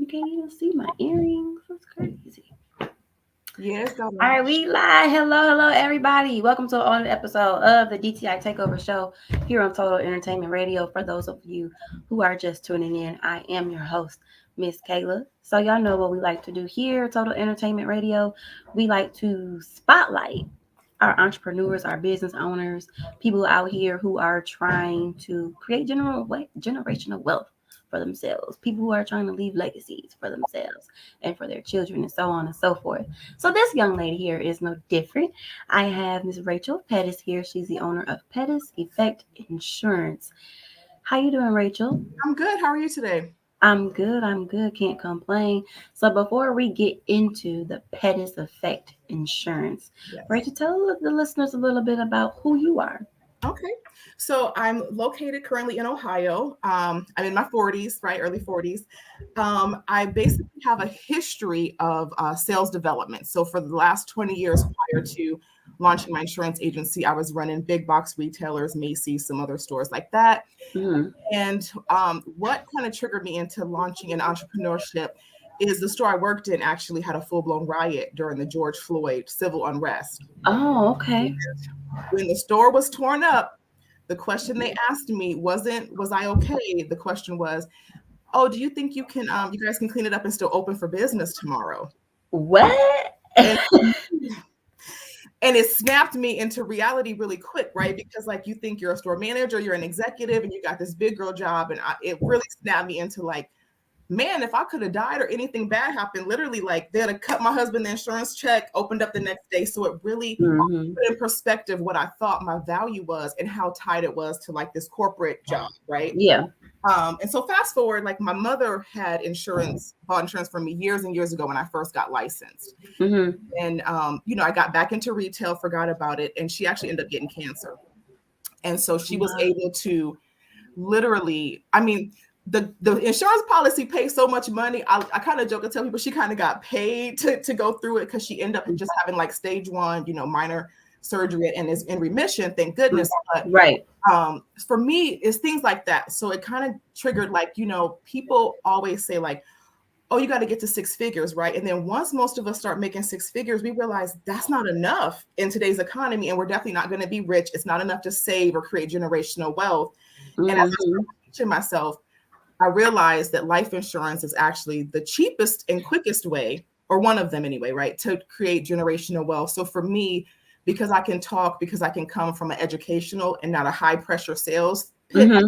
You can't even see my earrings. That's crazy. Yes, got All me. right, we live. Hello, everybody. Welcome to another episode of the DTI Takeover show here on Total Entertainment Radio. For those of you who are just tuning in, I am your host, Miss Kayla. So y'all know what we like to do here, Total Entertainment Radio. We like to spotlight our entrepreneurs, our business owners, people out here who are trying to create generational wealth for themselves, people who are trying to leave legacies for themselves and for their children, and so on and so forth. So this young lady here is no different. I have Miss Rachel Pettis here. She's the owner of Pettis Effect Insurance. How you doing, Rachel? I'm good. How are you today? I'm good. I'm good. Can't complain. So before we get into the Pettis Effect Insurance, Yes. Rachel, tell the listeners a little bit about who you are. Okay. So I'm located currently in Ohio. I'm in my 40s, right? Early 40s. I basically have a history of sales development. So for the last 20 years prior to launching my insurance agency, I was running big box retailers, Macy's, some other stores like that. Mm-hmm. And what kind of triggered me into launching an entrepreneurship is the store I worked in actually had a full blown riot during the George Floyd civil unrest. Oh, okay. When the store was torn up, the question they asked me wasn't, was I okay? The question was, oh, do you think you guys can clean it up and still open for business tomorrow? What? And and it snapped me into reality really quick, right? Because like you think you're a store manager, you're an executive, and you got this big girl job, and it really snapped me into like, man, if I could have died or anything bad happened, literally like they'd have cut my husband the insurance check, opened up the next day. So it really Mm-hmm. put in perspective what I thought my value was and how tied it was to like this corporate job, right? Yeah. And so fast forward, like my mother had insurance, bought insurance for me years and years ago when I first got licensed. Mm-hmm. And I got back into retail, forgot about it, and she actually ended up getting cancer. And so she was able to literally, I mean, the insurance policy pays so much money. I kind of joke and tell people she kind of got paid to go through it because she ended up just having like stage one, minor surgery and is in remission, thank goodness. But Right. for me, it's things like that. So it kind of triggered like, people always say like, oh, you got to get to six figures, right? And then once most of us start making six figures, we realize that's not enough in today's economy. And we're definitely not going to be rich. It's not enough to save or create generational wealth. And as I Mm-hmm. started teaching myself, I realized that life insurance is actually the cheapest and quickest way, or one of them anyway, right, to create generational wealth. So for me, because I can talk, because I can come from an educational and not a high pressure sales pit, Mm-hmm.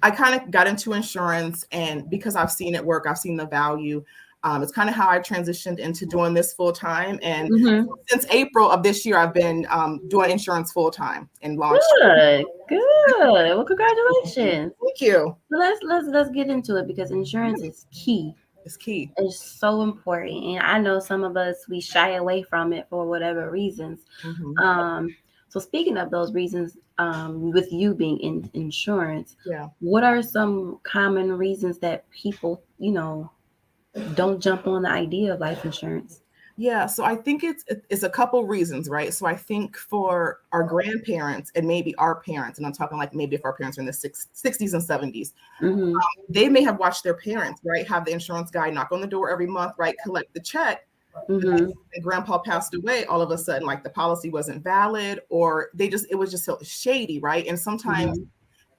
I kind of got into insurance, and because I've seen it work, I've seen the value. It's kind of how I transitioned into doing this full time. And Mm-hmm. since April of this year, I've been doing insurance full time and launched. Good. Good. Well, congratulations. Thank you. So let's get into it because insurance is key. It's key. It's so important, and I know some of us we shy away from it for whatever reasons. Mhm. Um, so speaking of those reasons, with you being in insurance, Yeah. what are some common reasons that people, don't jump on the idea of life insurance? Yeah, so I think it's a couple reasons, right? So I think for our grandparents and maybe our parents, and I'm talking like maybe if our parents are in the 60s and 70s, Mm-hmm. they may have watched their parents, right, have the insurance guy knock on the door every month, right, collect the check. The Mm-hmm. next time grandpa passed away, all of a sudden, like the policy wasn't valid, or it was just so shady, right? And sometimes Mm-hmm.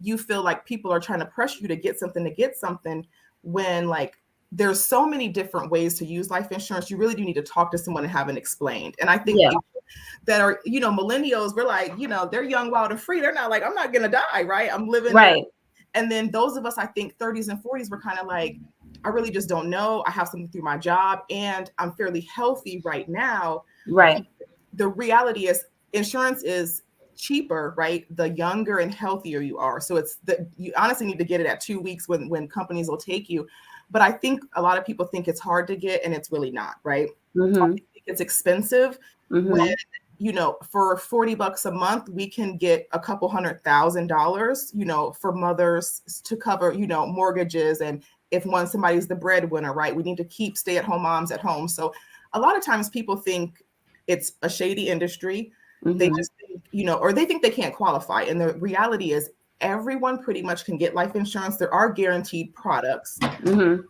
you feel like people are trying to pressure you to get something when like there's so many different ways to use life insurance. You really do need to talk to someone and have it explained. And I think Yeah. people that are, millennials, we're like, they're young, wild, and free. They're not like, I'm not gonna die, right? I'm living. Right. And then those of us, I think 30s and 40s, were kind of like, I really just don't know. I have something through my job and I'm fairly healthy right now. Right. The reality is insurance is cheaper, right? The younger and healthier you are. So you honestly need to get it at 2 weeks when companies will take you. But I think a lot of people think it's hard to get and it's really not, right? I Mm-hmm. think it's expensive when, Mm-hmm. for $40 a month, we can get a couple $100,000, for mothers to cover, mortgages. And if somebody's the breadwinner, right? We need to keep stay-at-home moms at home. So a lot of times people think it's a shady industry. They Mm-hmm. just think, or they think they can't qualify. And the reality is everyone pretty much can get life insurance. There are guaranteed products. Mm-hmm.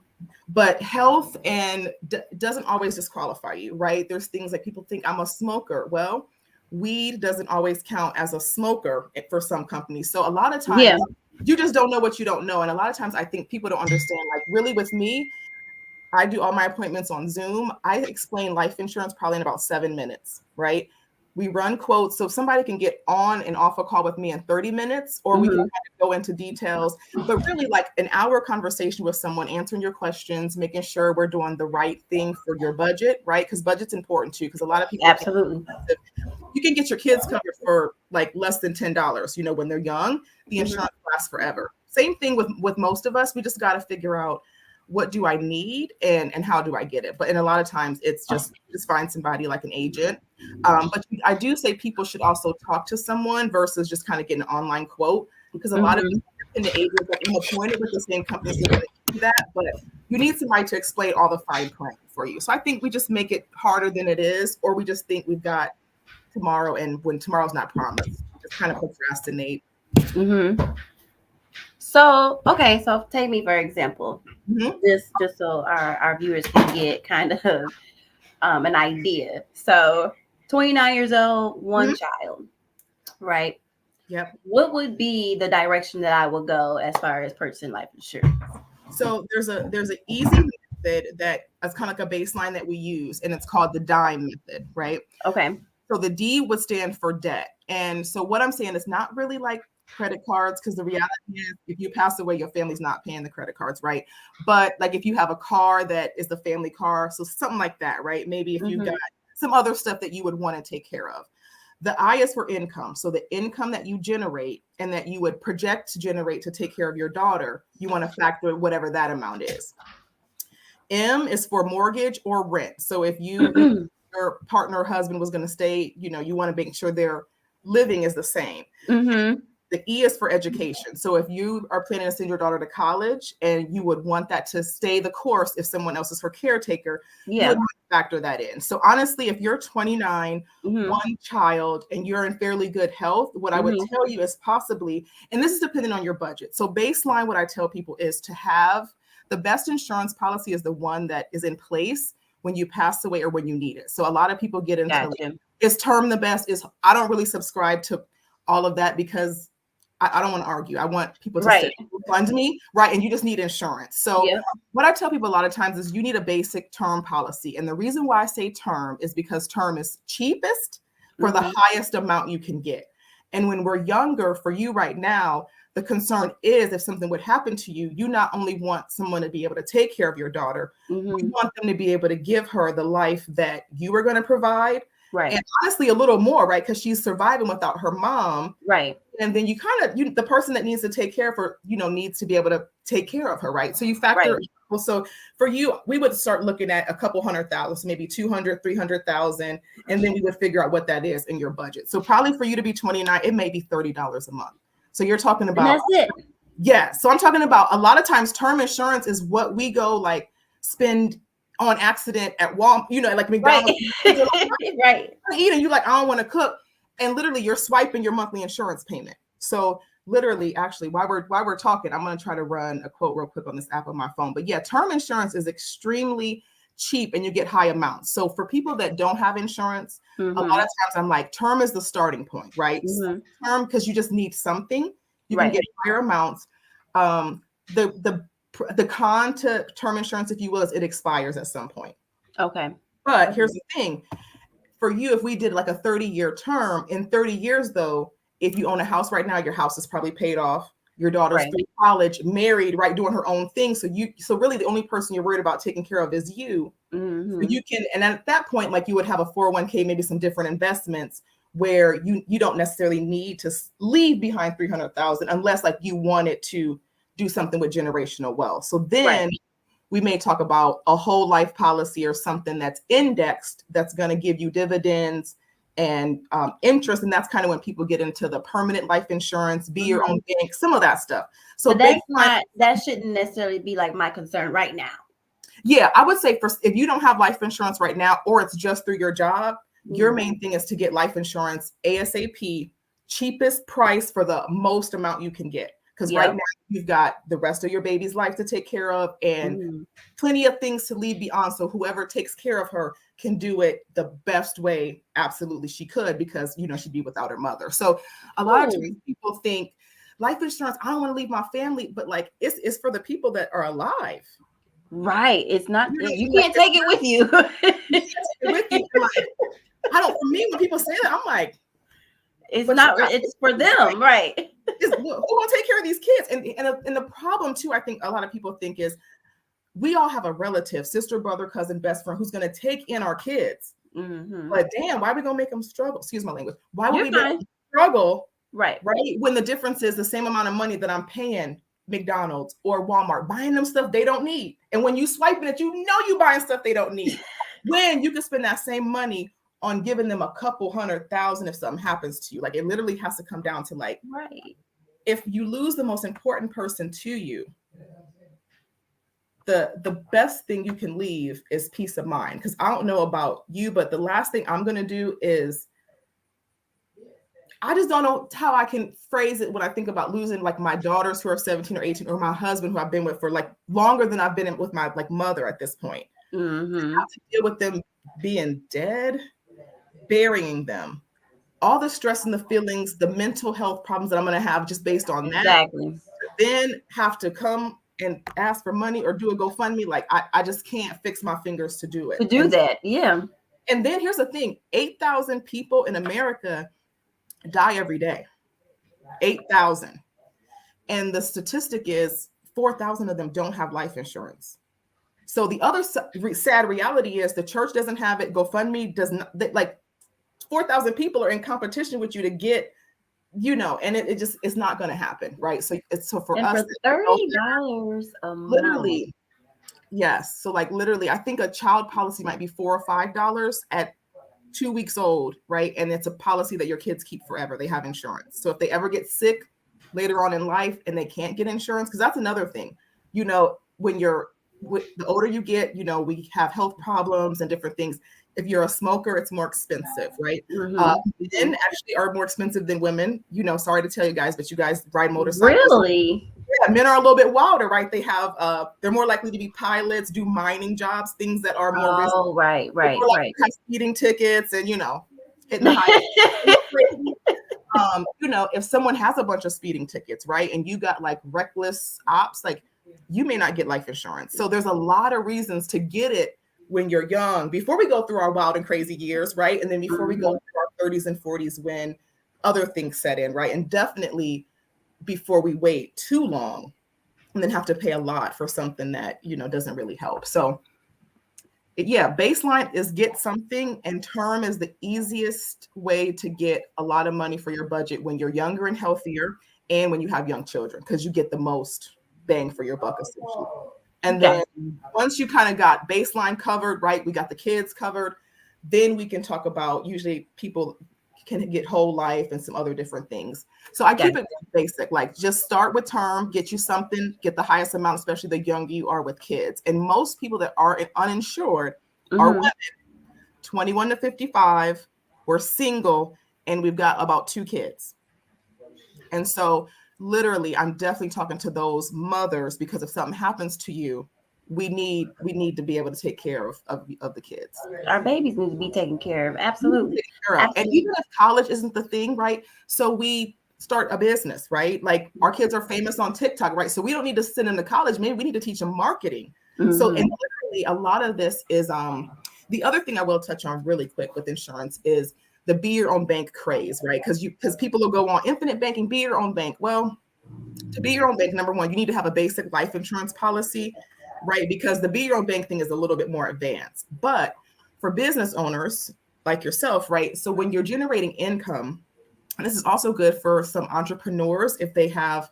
But health and doesn't always disqualify you, right? There's things like people think I'm a smoker. Well, weed doesn't always count as a smoker for some companies. So a lot of Yeah. times you just don't know what you don't know. And a lot of times I think people don't understand, like really with me, I do all my appointments on Zoom. I explain life insurance probably in about 7 minutes, right? We run quotes so somebody can get on and off a call with me in 30 minutes, or we can kind of go into details. But really, like an hour conversation with someone, answering your questions, making sure we're doing the right thing for your budget, right? Because budget's important too, because a lot of people think Absolutely. you can get your kids covered for like less than $10, when they're young. The insurance lasts forever. Same thing with most of us. We just got to figure out, what do I need and how do I get it? But in a lot of times it's just find somebody like an agent. But I do say people should also talk to someone versus just kind of get an online quote, because a lot of the agents are appointed with the same companies that are going to do that, but you need somebody to explain all the fine print for you. So I think we just make it harder than it is, or we just think we've got tomorrow, and when tomorrow's not promised, just kind of procrastinate. So, okay, so take me for example, Mm-hmm. just so our viewers can get kind of an idea. So, 29 years old, one child, right? Yep. What would be the direction that I would go as far as purchasing life insurance? So there's an easy method that is kind of like a baseline that we use, and it's called the DIME method, right? Okay. So the D would stand for debt. And so what I'm saying is not really like credit cards, because the reality is if you pass away, your family's not paying the credit cards, right? But like if you have a car that is the family car, so something like that, right? Maybe if you've got some other stuff that you would want to take care of. The I is for income. So the income that you generate and that you would project to generate to take care of your daughter, you want to factor whatever that amount is. M is for mortgage or rent. So if you your partner or husband was going to stay, you want to make sure their living is the same. The E is for education. So if you are planning to send your daughter to college and you would want that to stay the course if someone else is her caretaker, you would factor that in. So honestly, if you're 29, one child, and you're in fairly good health, what I would tell you is possibly, and this is depending on your budget. So baseline, what I tell people is to have the best insurance policy is the one that is in place when you pass away or when you need it. So a lot of people get into is term the best? I don't really subscribe to all of that, because I don't want to argue. I want people to fund me, right? And you just need insurance. So what I tell people a lot of times is you need a basic term policy. And the reason why I say term is because term is cheapest for the highest amount you can get. And when we're younger, for you right now, the concern is if something would happen to you, you not only want someone to be able to take care of your daughter, you want them to be able to give her the life that you were going to provide. Right. And honestly, a little more, right? Because she's surviving without her mom. Right. And then you kind of, the person that needs to take care of her, needs to be able to take care of her, right? So you factor, well, so for you, we would start looking at a couple $100,000, so maybe 200, 300,000, and then we would figure out what that is in your budget. So probably for you to be 29, it may be $30 a month. So you're talking about, and that's it. Yeah. So I'm talking about a lot of times term insurance is what we go like spend on accident at Walmart, like McDonald's. Right. Eating, you like, I don't want to cook. And literally you're swiping your monthly insurance payment. So literally, actually, while we're talking, I'm going to try to run a quote real quick on this app on my phone. But yeah, term insurance is extremely cheap and you get high amounts. So for people that don't have insurance, a lot of times I'm like, term is the starting point, right? Term, because you just need something. You can get higher amounts. The con to term insurance, if you will, is it expires at some point. Okay. But here's the thing. For you, if we did like a 30-year term, in 30 years, though, if you own a house right now, your house is probably paid off. Your daughter's through college, married, right, doing her own thing. So really the only person you're worried about taking care of is you. So you can, and at that point, like you would have a 401k, maybe some different investments where you don't necessarily need to leave behind 300,000 unless like you wanted to do something with generational wealth. So then we may talk about a whole life policy or something that's indexed, that's going to give you dividends and interest. And that's kind of when people get into the permanent life insurance, be your own bank, some of that stuff. So that shouldn't necessarily be like my concern right now. Yeah, I would say if you don't have life insurance right now, or it's just through your job, your main thing is to get life insurance ASAP, cheapest price for the most amount you can get. because right now you've got the rest of your baby's life to take care of and plenty of things to leave beyond. So whoever takes care of her can do it the best way absolutely she could, because she'd be without her mother. So a lot of times people think life insurance, I don't want to leave my family, but like it's for the people that are alive. Right. It's not, you can't take it with you. With you. Like, for me, when people say that, I'm like, it's not, it's for them. Right. Who gonna take care of these kids? And the problem too, I think a lot of people think is, we all have a relative, sister, brother, cousin, best friend, who's going to take in our kids. But damn, why are we going to make them struggle? Excuse my language. Why would we make them struggle? Right. When the difference is the same amount of money that I'm paying McDonald's or Walmart, buying them stuff they don't need. And when you swiping it, you buying stuff they don't need. When you can spend that same money on giving them a couple $100,000 if something happens to you. Like, it literally has to come down to like, if you lose the most important person to you, the best thing you can leave is peace of mind. Because I don't know about you, but the last thing I'm going to do is, I just don't know how I can phrase it when I think about losing like my daughters who are 17 or 18, or my husband who I've been with for like longer than I've been with my like mother at this point. I have to deal with them being dead, burying them, all the stress and the feelings, the mental health problems that I'm going to have just based on that. Then have to come and ask for money or do a GoFundMe. Like, I just can't fix my fingers to do it. And then here's the thing, 8,000 people in America die every day. 8,000. And the statistic is 4,000 of them don't have life insurance. So the other sad reality is the church doesn't have it. GoFundMe does not. Like, 4,000 people are in competition with you to get, and it just, it's not going to happen. Right. So for us, for $30 a month. Literally. Yes. So like literally, I think a child policy might be $4 or $5 at 2 weeks old. Right. And it's a policy that your kids keep forever. They have insurance. So if they ever get sick later on in life and they can't get insurance, because that's another thing, the older you get, we have health problems and different things. If you're a smoker, it's more expensive, right? Men actually are more expensive than women. Sorry to tell you guys, but you guys ride motorcycles. Really? Yeah, men are a little bit wilder, right? They have, they're more likely to be pilots, do mining jobs, things that are more risky. Oh, right. Have speeding tickets and, hitting the high. If someone has a bunch of speeding tickets, right, and you got like reckless ops, like you may not get life insurance. So there's a lot of reasons to get it when you're young, before we go through our wild and crazy years, right? And then before we go through our 30s and 40s when other things set in, right? And definitely before we wait too long and then have to pay a lot for something that, doesn't really help. So baseline is get something, and term is the easiest way to get a lot of money for your budget when you're younger and healthier and when you have young children, because you get the most bang for your buck essentially. And then once you kind of got baseline covered, right, we got the kids covered, then we can talk about, usually people can get whole life and some other different things. So I keep it basic, like just start with term, get you something, get the highest amount, especially the younger you are with kids. And most people that are uninsured are women, 21 to 55, we're single, and we've got about 2 kids. And so literally, I'm definitely talking to those mothers, because if something happens to you, we need to be able to take care of the kids. Our babies need to be taken care of. Absolutely. And even if college isn't the thing, right? So we start a business, right? Like our kids are famous on TikTok, right? So we don't need to send them to college. Maybe we need to teach them marketing. So and literally a lot of this is the other thing I will touch on really quick with insurance is the be your own bank craze, right? Because people will go on infinite banking, be your own bank. Well, to be your own bank, number one, you need to have a basic life insurance policy, right? Because the be your own bank thing is a little bit more advanced. But for business owners like yourself, right? So when you're generating income, and this is also good for some entrepreneurs if they have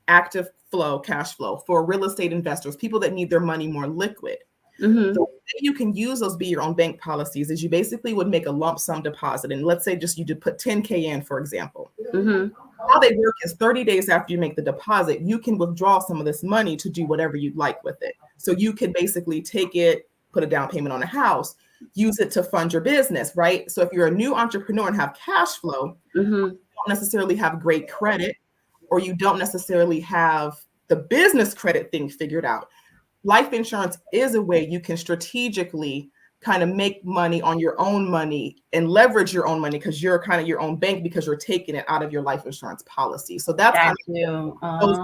active flow, cash flow, for real estate investors, people that need their money more liquid. The way you can use those be your own bank policies is you basically would make a lump sum deposit. And let's say just you did put 10K in, for example. How they work is 30 days after you make the deposit, you can withdraw some of this money to do whatever you'd like with it. So you can basically take it, put a down payment on a house, use it to fund your business, right? So if you're a new entrepreneur and have cash flow, you don't necessarily have great credit, or you don't necessarily have the business credit thing figured out, life insurance is a way you can strategically kind of make money on your own money and leverage your own money because you're kind of your own bank because you're taking it out of your life insurance policy. So that's kind of those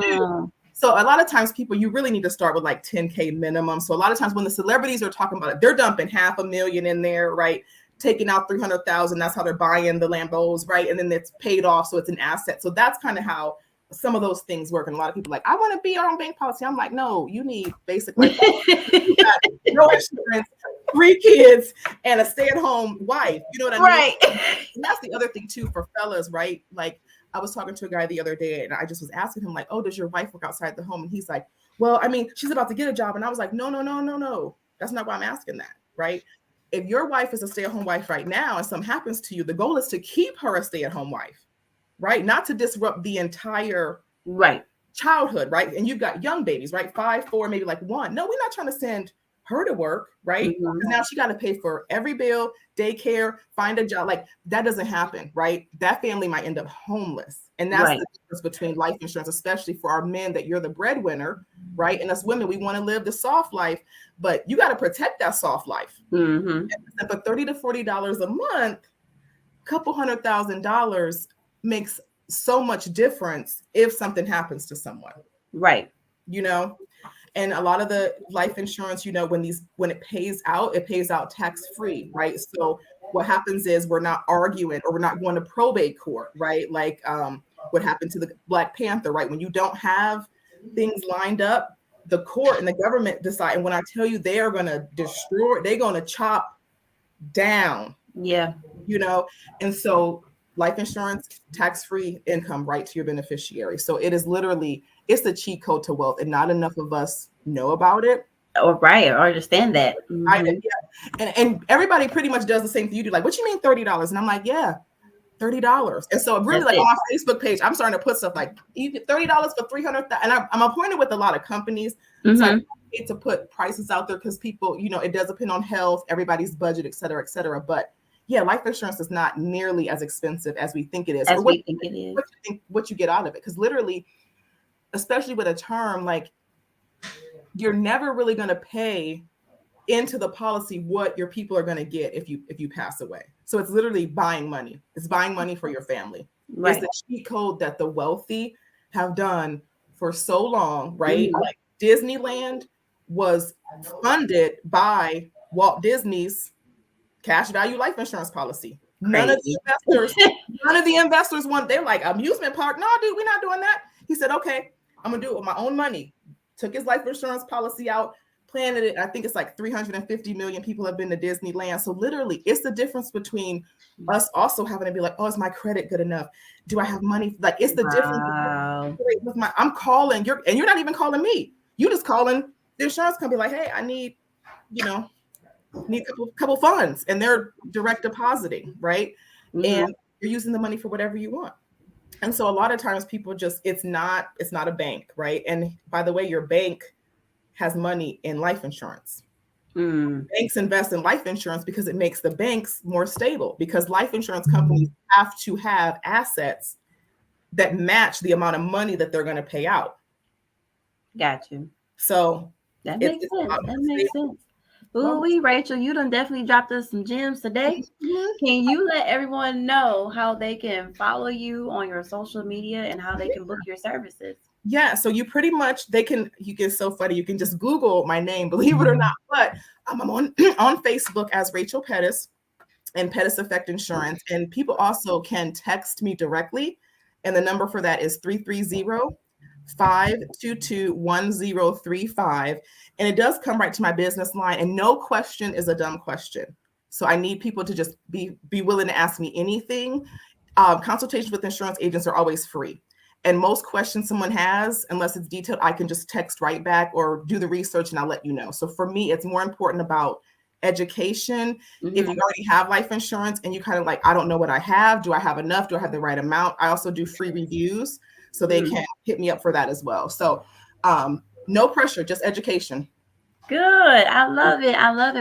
do. So a lot of times people, you really need to start with like 10K minimum. So a lot of times when the celebrities are talking about it, they're dumping $500,000 in there, right? Taking out 300,000. That's how they're buying the Lambos, right? And then it's paid off. So it's an asset. So that's kind of how some of those things work. And a lot of people are like, I want to be our own bank policy. I'm like, no, you need basically no insurance, 3 kids, and a stay-at-home wife. You know what I mean? Right. And that's the other thing too for fellas, right? Like I was talking to a guy the other day and I just was asking him like, oh, does your wife work outside the home? And he's like, well, I mean, she's about to get a job. And I was like, no. That's not why I'm asking that, right? If your wife is a stay-at-home wife right now and something happens to you, the goal is to keep her a stay-at-home wife, right? Not to disrupt the entire childhood, right? And you've got young babies, right? 5, 4, maybe like 1. No, we're not trying to send her to work, right? Because now she got to pay for every bill, daycare, find a job. Like that doesn't happen, right? That family might end up homeless. And that's the difference between life insurance, especially for our men, that you're the breadwinner, right? And us women, we want to live the soft life, but you got to protect that soft life. And for $30 to $40 a month, a couple $100,000 makes so much difference if something happens to someone, right? You know. And a lot of the life insurance, you know, when it pays out tax-free, right? So what happens is we're not arguing or we're not going to probate court, right? Like what happened to the Black Panther, right? When you don't have things lined up, the court and the government decide. And when I tell you they are going to destroy, they're going to chop down. Yeah. You know, and so life insurance, tax-free income right to your beneficiary. So it is literally, it's the cheat code to wealth, and not enough of us know about it. Or understand that. And everybody pretty much does the same thing you do. Like, what you mean $30? And I'm like, yeah, $30. And so really, like on my Facebook page, I'm starting to put stuff like $30 for 300,000. And I'm appointed with a lot of companies. So I hate to put prices out there because people, you know, it does depend on health, everybody's budget, et cetera, et cetera. But yeah, life insurance is not nearly as expensive as we think it is. What you get out of it. Because literally, especially with a term, like you're never really going to pay into the policy what your people are going to get if you pass away. So it's literally buying money. It's buying money for your family. Right. It's the cheat code that the wealthy have done for so long, right? Like Disneyland was funded by Walt Disney's cash value life insurance policy. None of the investors want, they're like, amusement park. No, dude, we're not doing that. He said, okay, I'm gonna do it with my own money. Took his life insurance policy out, planted it. I think it's like 350 million people have been to Disneyland. So literally, it's the difference between us also having to be like, oh, is my credit good enough? Do I have money? Like, it's the difference with I'm calling, you're not even calling me. You just calling the insurance company like, hey, I need, need a couple funds, and they're direct depositing, right? And you're using the money for whatever you want. And so a lot of times people just, it's not a bank, right? And by the way, your bank has money in life insurance. Banks invest in life insurance because it makes the banks more stable, because life insurance companies have to have assets that match the amount of money that they're going to pay out. Got you. So that makes sense. That makes sense. Ooh, Rachel, you done definitely dropped us some gems today. Can you let everyone know how they can follow you on your social media and how they can book your services? Yeah, so you pretty much, you get so funny. You can just Google my name, believe it or not. But I'm on Facebook as Rachel Pettis and Pettis Effect Insurance. And people also can text me directly. And the number for that is 330-522-1035. And it does come right to my business line. And no question is a dumb question. So I need people to just be willing to ask me anything. Consultations with insurance agents are always free. And most questions someone has, unless it's detailed, I can just text right back or do the research and I'll let you know. So for me, it's more important about education. If you already have life insurance and you kind of like, I don't know what I have. Do I have enough? Do I have the right amount? I also do free reviews, so they can hit me up for that as well. So no pressure, just education. Good. I love it.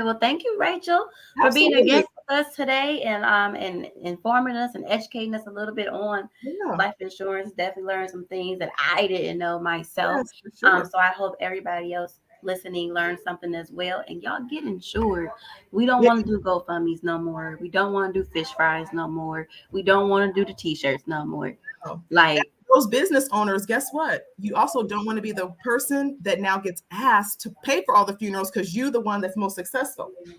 Well, thank you, Rachel, for being a guest with us today and informing us and educating us a little bit on Yeah. life insurance. Definitely learned some things that I didn't know myself. Yes, for sure. So I hope everybody else listening learned something as well. And y'all get insured. We don't Yeah. want to do GoFundMe's no more. We don't want to do fish fries no more. We don't want to do the t-shirts no more. And Like those business owners, guess what? You also don't want to be the person that now gets asked to pay for all the funerals because you're the one that's most successful. So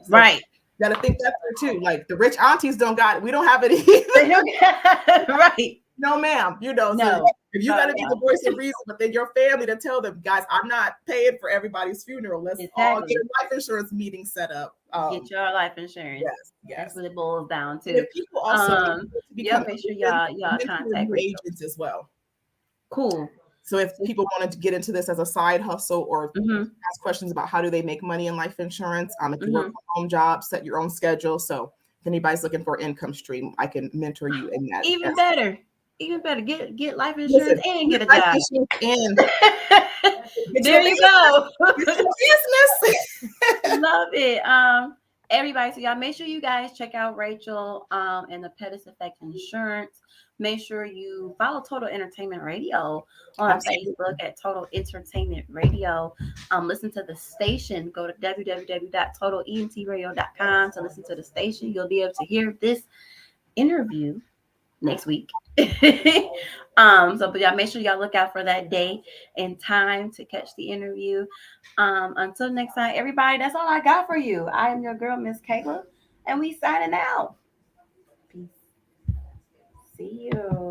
right. got to think that through too. Like the rich aunties don't got it. We don't have it either. Right. No, ma'am. So No. if you got to be the voice of reason within your family to tell them, guys, I'm not paying for everybody's funeral. Let's all Exactly. get a life insurance meeting set up. Get your life insurance. Yes, yes. That's what it boils down And to. if people also become Make sure y'all contact Rachel. agents as well. Cool. So if people wanted to get into this as a side hustle or ask questions about how do they make money in life insurance, if you work from home job, set your own schedule. So if anybody's looking for an income stream, I can mentor you in that. Even better. Get life insurance and get a life job. And there you go. Business. Love it. Everybody, so y'all make sure you guys check out Rachel and the Pettis Effect Insurance. Make sure you follow Total Entertainment Radio on Facebook at Total Entertainment Radio. Listen to the station. Go to www.totalentradio.com to listen to the station. You'll be able to hear this interview next week. But y'all make sure y'all look out for that day and time to catch the interview. Until next time, everybody, that's all I got for you. I am your girl, Miss Kayla, and we signing out. Peace. See you.